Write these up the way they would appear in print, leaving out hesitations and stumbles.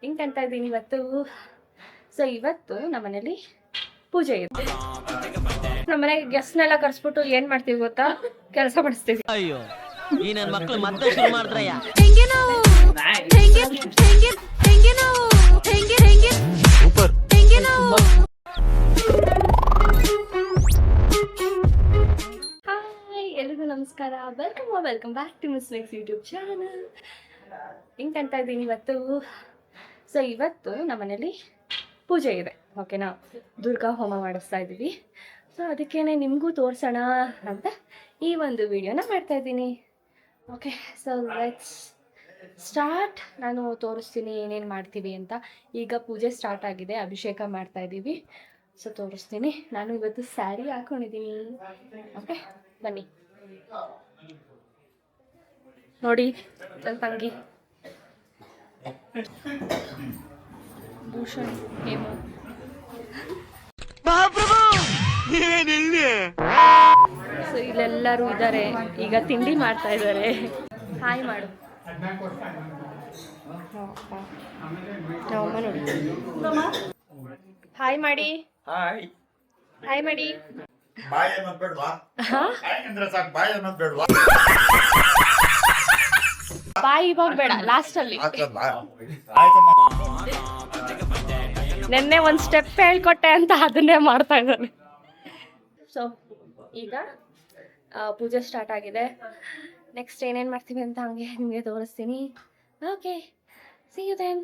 ಹಿಂಗೆ ಕಾಣ್ತಾ ಇದ್ದೀನಿ ಇವತ್ತು. ಸೊ ಇವತ್ತು ನಮ್ಮನೇಲಿ ಪೂಜೆ ಇದೆ. ನಮ್ಮನೆಗೆ ಗೆಸ್ಟ್ನೆಲ್ಲ ಕರ್ಸ್ಬಿಟ್ಟು ಏನ್ ಮಾಡ್ತೀವಿ ಗೊತ್ತಾ, ಕೆಲಸ ಮಾಡಿಸ್ತೀವಿ. ಅಯ್ಯೋ ಈ ನನ್ನ ಮಕ್ಕಳು ಮತ್ತೆ ಶುರು ಮಾಡ್ತಾರಯ್ಯ. ಹಾಯ್ ಎಲ್ರಿಗೂ ನಮಸ್ಕಾರ, welcome back to miss next YouTube channel. ಹಿಂಗೆ ಕಾಣ್ತಾ ಇದ್ದೀನಿ ಇವತ್ತು. ಸೊ ಇವತ್ತು ನಮ್ಮನೇಲಿ ಪೂಜೆ ಇದೆ, ಓಕೆನಾ. ದುರ್ಗಾ ಹೋಮ ಮಾಡಿಸ್ತಾ ಇದ್ದೀವಿ. ಸೊ ಅದಕ್ಕೇ ನಿಮಗೂ ತೋರಿಸೋಣ ಅಂತ ಈ ಒಂದು ವಿಡಿಯೋನ ಮಾಡ್ತಾ ಇದ್ದೀನಿ. Okay, so let's start. ನಾನು ತೋರಿಸ್ತೀನಿ ಏನೇನು ಮಾಡ್ತೀವಿ ಅಂತ. ಈಗ ಪೂಜೆ ಸ್ಟಾರ್ಟ್ ಆಗಿದೆ, ಅಭಿಷೇಕ ಮಾಡ್ತಾ ಇದ್ದೀವಿ. ಸೊ ತೋರಿಸ್ತೀನಿ. ನಾನು ಇವತ್ತು ಸ್ಯಾರಿ ಹಾಕೊಂಡಿದ್ದೀನಿ. ಓಕೆ ಬನ್ನಿ ನೋಡಿ. ನನ್ನ ತಂಗಿ ಭೂಷಣ್ ಹೇಮು. ಸೊ ಇಲ್ಲೆಲ್ಲರೂ ಇದ್ದಾರೆ, ಈಗ ತಿಂಡಿ ಮಾಡ್ತಾ ಇದ್ದಾರೆ. ಹಾಯ್ ಮಾಡು. ಅಮ್ಮ ನೋಡಿ, ಹಾಯ್ ಮಾಡಿ. ಹಾಯ್ ಮಾಡಿ. ಬಾಯ್ ಇವಾಗ ಬೇಡ, ಲಾಸ್ಟ್ ಅಲ್ಲಿ. ನೆನ್ನೆ ಒಂದ್ ಸ್ಟೆಪ್ ಹೇಳ್ಕೊಟ್ಟೆ ಅಂತ ಅದನ್ನೇ ಮಾಡ್ತಾ ಇದ್ದಾರೆ. ಸೊ ಈಗ ಪೂಜೆ ಸ್ಟಾರ್ಟ್ ಆಗಿದೆ. ನೆಕ್ಸ್ಟ್ ಏನೇನು ಮಾಡ್ತೀವಿ ಅಂತ ಹಂಗೆ ನಿಮಗೆ ತೋರಿಸ್ತೀನಿ. Okay, see you then.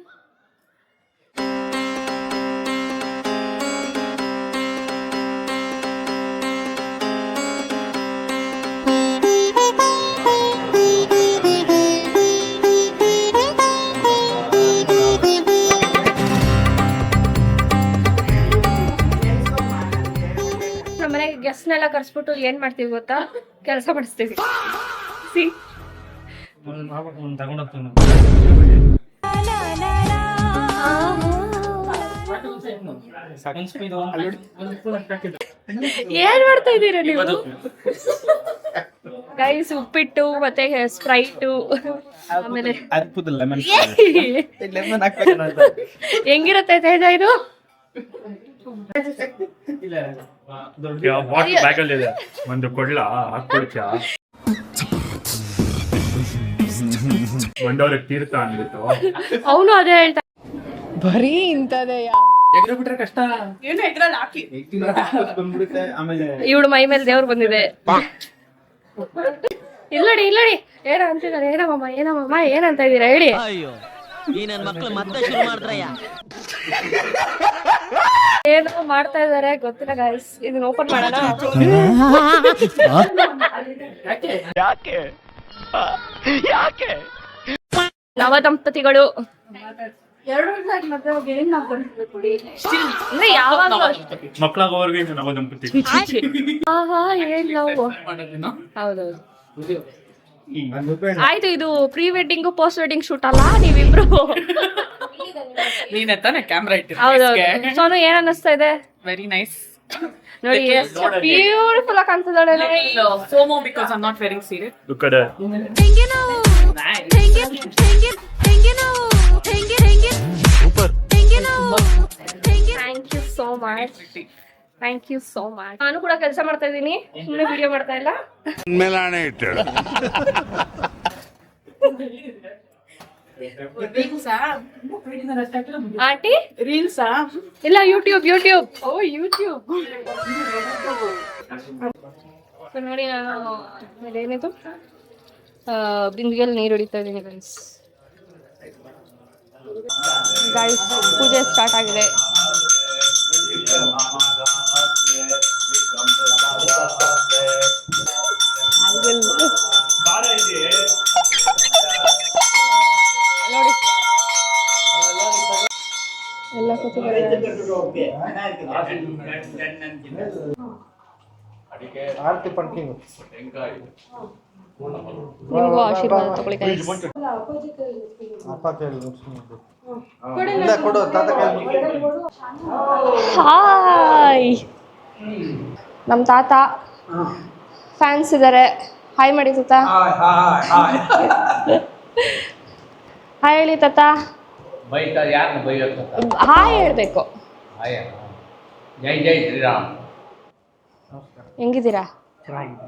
ನಮ್ಮನೆಗೆ ಗೆಸ್ಟ್ನೆಲ್ಲ ಕರ್ಸ್ಬಿಟ್ಟು ಏನ್ ಮಾಡ್ತೀವಿ ಗೊತ್ತಾ, ಕೆಲಸ ಮಾಡಿಸ್ತೀವಿ. ಸಿ ಏನ್ ಮಾಡ್ತಾ ಇದ್ದೀರಾ ನೀವು ಗೈಸ್? ಉಪ್ಪಿಟ್ಟು ಮತ್ತೆ ಸ್ಪ್ರೈಟು, ಆಮೇಲೆ ಹೆಂಗಿರುತ್ತೆ ತೇಜ ಇದು? ಒಂದು ಕೊಡ್ಲ ಹಾಕೊಡ್ತೀಯ, ಒಂದವ್ರಿಗೆ ತೀರ್ಥ ಅಂದ್ಬಿಟ್ಟು ಅವನು ಅದೇ ಹೇಳ್ತಾ. ಬರೀ ಇಂತದೇ ಬಿಟ್ರೆ ಕಷ್ಟ. ಇವಳು ಮೈ ಮೇಲೆ ದೇವ್ರು ಬಂದಿದೆ. ಇಲ್ಲಡಿ ಏನ ಅಂತಿದ್ದಾರೆ. ಏನಮ್ಮ ಏನಂತ ಇದ್ದೀರಾ ಹೇಳಿ? ಅಯ್ಯೋ ಈ ನನ್ನ ಮಕ್ಕಳು ಮತ್ತೆ ಶುರು ಮಾಡ್ತಾರಯ್ಯ. ಏನೋ ಮಾಡ್ತಾ ಇದಾರೆ ಗೊತ್ತಿಲ್ಲ ಗೈಸ್. ಇದನ್ನ ಓಪನ್ ಮಾಡೋಣ. ಯಾಕೆ ನವ ದಂಪತಿಗಳು ಮಕ್ಕಳಾಗೋವರೆಗೂ ನವ ದಂಪತಿ. ಹೌದೌದು, ಆಯ್ತು. ಇದು pre wedding post wedding shoot ಅಲ್ಲ, ನೀವಿಬ್ರು. ನೀನೆ ತಾನೆ ಕ್ಯಾಮ್ರಾ ಇಟ್ಟಿರೋದು? ಹೌದೌದು. ಸೋನು ಏನ್ ಅನ್ನಿಸ್ತಾ ಇದೆ? Very nice. ನೋಡಿ ಬ್ಯೂಟಿಫುಲ್ ಆಗಿ ಕಾಣ್ತಿದ್ದಾಳೆ. FOMO because I'm not wearing serious. Look at her. Thank you so much. ನಾನು ಕೂಡ ಕೆಲಸ ಮಾಡ್ತಾ ಇದ್ದೀನಿ, ಸುಮ್ಮನೆ ವಿಡಿಯೋ ಮಾಡ್ತಾ ಇಲ್ಲ. ಆಂಟಿ ರೀಲ್ಸಾ? ಇಲ್ಲ, ಯೂಟ್ಯೂಬ್. ಓ ಯೂಟ್ಯೂಬ್. ನೋಡಿ, ನಾನು ಏನಿದು ಬಿಂದಿಗೆಯಲ್ಲಿ ನೀರು ಹೊಡಿತಾ ಇದ್ದೀನಿ ಗೈಸ್. ಪೂಜೆ ಸ್ಟಾರ್ಟ್ ಆಗಿದೆ. ನೋಡಿ ಎಲ್ಲ ಕೂತಿದ್ದಾರೆ. ನಿಮಗೂ ಆಶೀರ್ವಾದ ತಗೊಳ್ಳಿ ಗೈಸ್. ಹಾಯ್, ನಮ್ಮ ತಾತ ಫ್ಯಾನ್ಸ್ ಇದ್ದಾರೆ. ಹಾಯ್ ಮಾಡಿ ತಾತ. ಹಾಯ್ ಹೇಳಿ ತಾತ. ಬೈತಾ ಯಾರನ್ನ ಬೈಯೋದು? ಹಾಯ್ ಹೇಳ್ಬೇಕು. ಆಯ ಜೈ ಜೈ ಶ್ರೀರಾಮ್. ಹೆಂಗಿದ್ದೀರಾ? ಚೆನ್ನಾಗಿದೆ.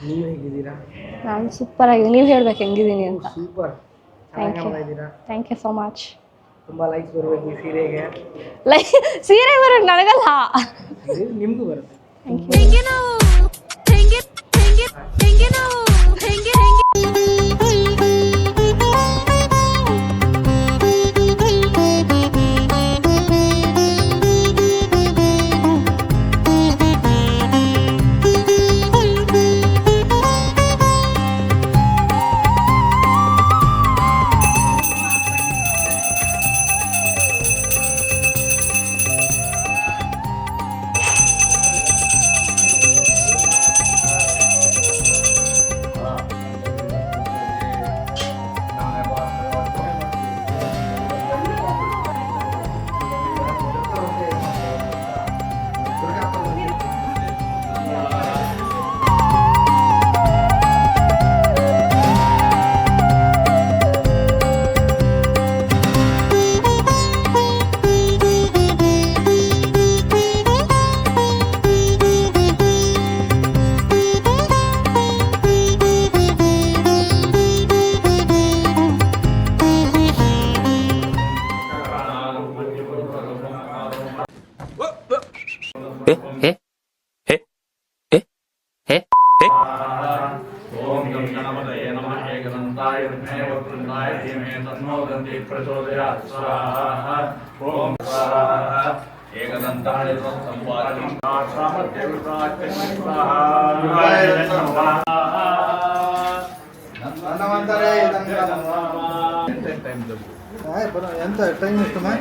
ನೀವು ಹೇಗಿದ್ದೀರಾ? ನಾನು ಸೂಪರ್ ಆಗಿದೆ. ನೀವು ಹೇಳ್ಬೇಕು ಹೆಂಗಿದ್ದೀನಿ ಅಂತ. ಸೂಪರ್. Thank you. ಇದ್ದೀರಾ? Thank you so much. ತುಂಬ ಲೈಕ್ಸ್ ಬರಬೇಕು ಈ ಸೀರೆಗೆ. ಸೀರೆ ಬರೋದು ನನಗಲ್ಲ. ನಿಮಗೂ ಬರುತ್ತೆ. Thank you. ಓಂ ಗಂ ಗಣಪತಯೇ ನಮಃ ಏಕದಂತಾಯ ವಿದ್ಮಹೇ ವಕ್ರತುಂಡಾಯ ಧೀಮಹಿ ತನ್ನೋ ದಂತಿ ಪ್ರಚೋದಯಾತ್. ಸ್ವಾಹ. ಓಂ ಸ್ವಾಹ. ಏಕದಂತಾಯ ಸಂಪಾದಕಂ ಸಾಮರ್ಥ್ಯವಿಪ್ರಾಚ್ಯ ಸ್ವಾಹ. ఎంత టైం ఇష్టమా?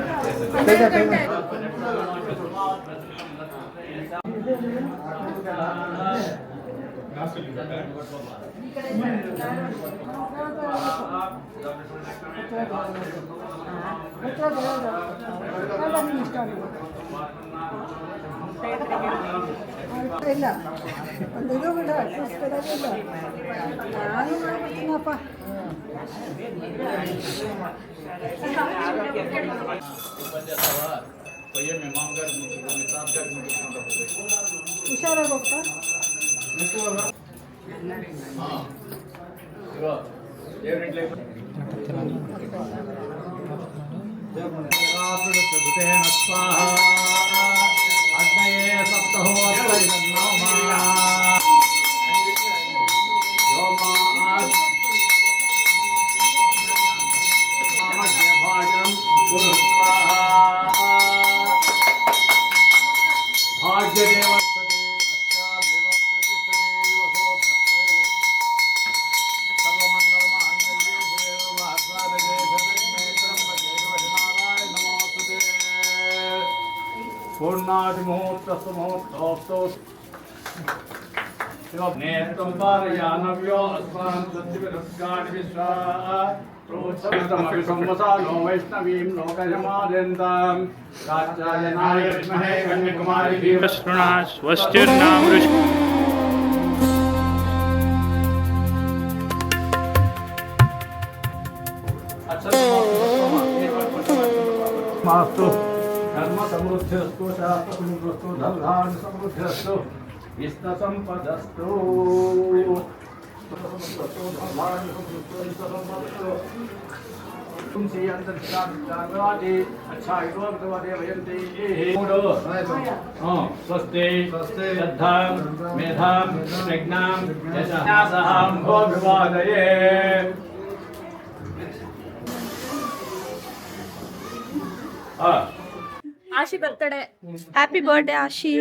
ಇಲ್ಲ ಒಂದು ಇದು ಬಿಡ ಇಲ್ಲ ನಾನು ಮಾಡ್ಬಿಡ್ತೀನಪ್ಪ. ಹುಷಾರಾಗಿ ಹೋಗ್ತಾ पूर्णादिमुहूर्तस्तु मुहूर्तोऽस्तु नेत्रं पारयानव्यो अस्मान् सत्यविरस्कानि विश्वाः प्रोत्सवितमपि संवसानो वैष्णवीं लोकयमाद्यन्ताम् कात्यायनाय विद्महे कन्याकुमारी धीमहि स्वस्तिर्नाम मास्तु धर्म समृद्धिस्तु शास्त्र समृद्धिस्तु धनधान्य समृद्धिस्तु इष्ट संपदस्तु तुमसे अंतर्जागवादी अच्छा इतोक्तवादे वयन्ति मूढो स्वस्ति श्रद्धां मेधां प्रज्ञां यशः भोगवादये Ashi birthday. Happy birthday Ashi.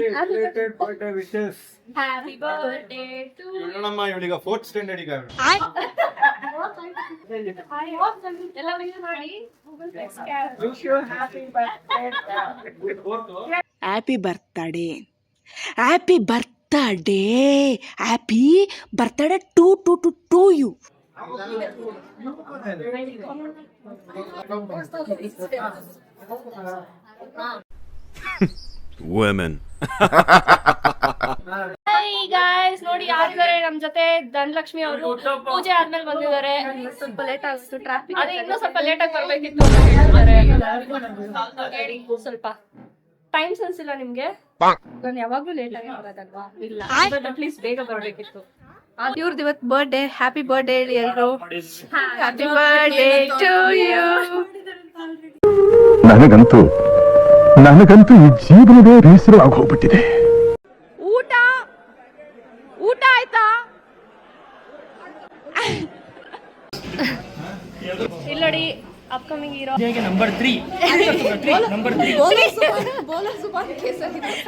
Birthday wishes. Happy birthday to ನಮ್ಮ ಇವಳಿಗ 4th ಸ್ಟ್ಯಾಂಡರ್ಡ್ ಈಗ. ಎಲ್ಲ ವಿಡಿಯೋ ಮಾಡಿ happy birthday, happy birthday, happy birthday to you. Women. Hi guys, ನೋಡಿ ಯಾರಿದ್ದಾರೆ ನಮ್ ಜೊತೆ. ಧನಲಕ್ಷ್ಮಿ ಅವರು ಪೂಜೆ ಆದ್ಮೇಲೆ ಬಂದಿದ್ದಾರೆ. ಸ್ವಲ್ಪ ಲೇಟ್ ಆಗಿತ್ತು ಟ್ರಾಫಿಕ್, ಅದೇ ಇನ್ನೂ ಸ್ವಲ್ಪ ಲೇಟ್ ಆಗಿ ಬರ್ಬೇಕಿತ್ತು ಅಂತ ಹೇಳ್ತಾರೆ. ಹೇಳಿ, ಸ್ವಲ್ಪ ಟೈಮ್ ಸೆನ್ಸ್ ಇಲ್ಲ ನಿಮ್ಗೆ? ನಾನು ಯಾವಾಗ್ಲೂ ಲೇಟ್ ಆಗಿ ಬರೋದಲ್ವಾ? ಇಲ್ಲ, ಪ್ಲೀಸ್ ಬೇಗ ಬರ್ಬೇಕಿತ್ತು. ಇವ್ರದ್ದು ಇವತ್ತು ಬರ್ಡೇ. ಹ್ಯಾಪಿ ಬರ್ಡೇ ಹೇಳಿ ಎಲ್ರು. Happy birthday to you. ನನಗಂತೂ ಈ ಜೀವನವೇ ಬೇಸರ ಆಗೋಗ್ಬಿಟ್ಟಿದೆ. ಊಟ ಆಯ್ತಾ? ಇಲ್ಲಡಿ ಅಪ್ಕಮಿಂಗ್ ಹೀರೋ ನಂಬರ್ 3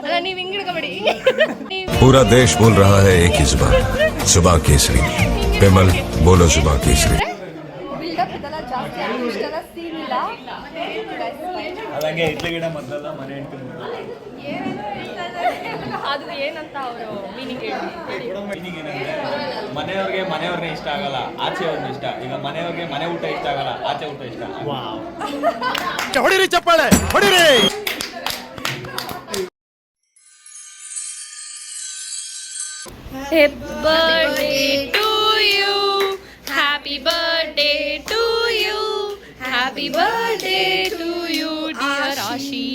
ಅಲ್ಲ, ನೀವ್ ಹಿಂಗ್ ಹಿಡ್ಕೊಬೇಡಿ. पूरा देश बोल रहा है एक ही जुबान, सुबह केसरी. पेमल बोलो सुबह केसरी. ಬಿಲ್ಡಪ್ ಇದೆಲ್ಲ ಜಾಸ್ತಿ ಇಷ್ಟೆಲ್ಲ ಸೀನ್ ಇಲ್ಲ. ಅದಂಗೆ ಇಡ್ಲಿ ಗಿಡ ಮೊದಲೆಲ್ಲ ಮನೆ ಇಟ್ಕೊಂಡು ಅದು ಏನಂತ ಅವರು ಮೀನಿಂಗ್ ಮನೆಯವ್ರನ್ನೇ ಇಷ್ಟ ಆಗಲ್ಲ, ಆಚೆ ಅವ್ರನ್ನ ಇಷ್ಟ. ಈಗ ಮನೆಯವ್ರಿಗೆ ಮನೆ ಊಟ ಇಷ್ಟ ಆಗಲ್ಲ, ಆಚೆ ಊಟ ಇಷ್ಟ. ಹೊಡಿರಿ ಚಪ್ಪಾಳೆ ಹೊಡಿರಿ. Happy birthday to you. Happy birthday to you. Happy birthday to you, dear Ashi.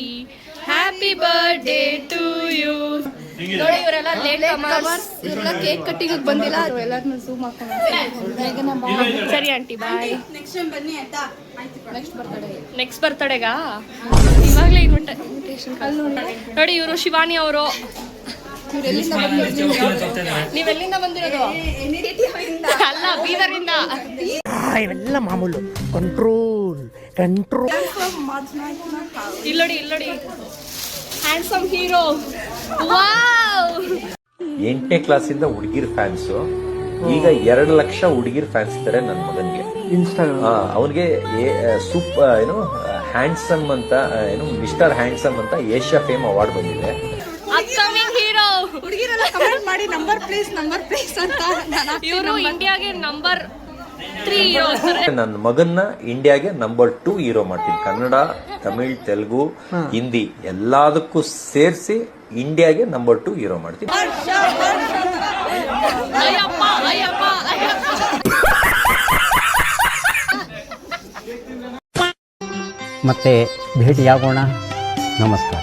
Happy birthday to you. ನೋಡಿ ಇವರೆಲ್ಲ ಲೇಟ್ ಕಮರ್ಸ್. ಇವರೆಲ್ಲ ಕೇಕ್ ಕಟ್ಟಿಂಗ್ ಬಂದಿಲ್ಲ, ಎಲ್ಲರನ್ನು ಝೂಮ್ ಹಾಕೊಂಡು. ಸರಿ ಆಂಟಿ, ಬಾಯ್. ನೆಕ್ಸ್ಟ್ ಬರ್ತಡೆಗಾ ಇವಾಗಲೇ ಇನ್ವಿಟೇಷನ್ ನೋಡಿ. ಇವರು ಶಿವಾನಿ ಅವರು. ನೀವೆಲ್ಲಿಂದ ಬಂದಿರೋದು? ಅಲ್ಲ, ಬೀದರಿಂದ. ಇವೆಲ್ಲ ಮಾಮೂಲು. Control control. ಇಲ್ಲೋಡಿ ಇಲ್ಲೋಡಿ, ಹ್ಯಾಂಡ್ಸಮ್ ಹೀರೋ. ವಾವ್! 8ನೇ ಕ್ಲಾಸಿಂದ ಹುಡುಗಿರ್ ಫ್ಯಾನ್ಸು, ಈಗ 2 ಲಕ್ಷ ಹುಡುಗಿರ್ ಫ್ಯಾನ್ಸ್ ಇದ್ದಾರೆ ನನ್ನ ಮಗನ್ಗೆ. ಅವನಿಗೆ ಏನು ಹ್ಯಾಂಡ್ಸಮ್ ಅಂತ, ಏನು ಮಿಸ್ಟರ್ ಹ್ಯಾಂಡ್ಸಮ್ ಅಂತ ಏಷ್ಯಾ ಫೇಮ್ ಅವಾರ್ಡ್ ಬಂದಿದೆ. Upcoming hero. ಹುಡುಗಿರೆಲ್ಲ ಕಮೆಂಟ್ ಮಾಡಿ ನಂಬರ್ ಪ್ಲೀಸ್ ಅಂತ. ಇವರು ಇಂಡಿಯಾಗೆ ನಂಬರ್ 3 ಹೀರೋ. ನನ್ನ ಮಗನ್ನ ಇಂಡಿಯಾಗೆ ನಂಬರ್ 2 ಹೀರೋ ಮಾಡ್ತೀನಿ. ಕನ್ನಡ, ತಮಿಳ್, ತೆಲುಗು, ಹಿಂದಿ ಎಲ್ಲದಕ್ಕೂ ಸೇರಿಸಿ ಇಂಡಿಯಾಗೆ ನಂಬರ್ 2 ಹೀರೋ ಮಾಡ್ತೀನಿ. ಅಯ್ಯಪ್ಪ ಅಯ್ಯಪ್ಪ ಅಯ್ಯಪ್ಪ. ಮತ್ತೆ ಭೇಟಿಯಾಗೋಣ. ನಮಸ್ಕಾರ.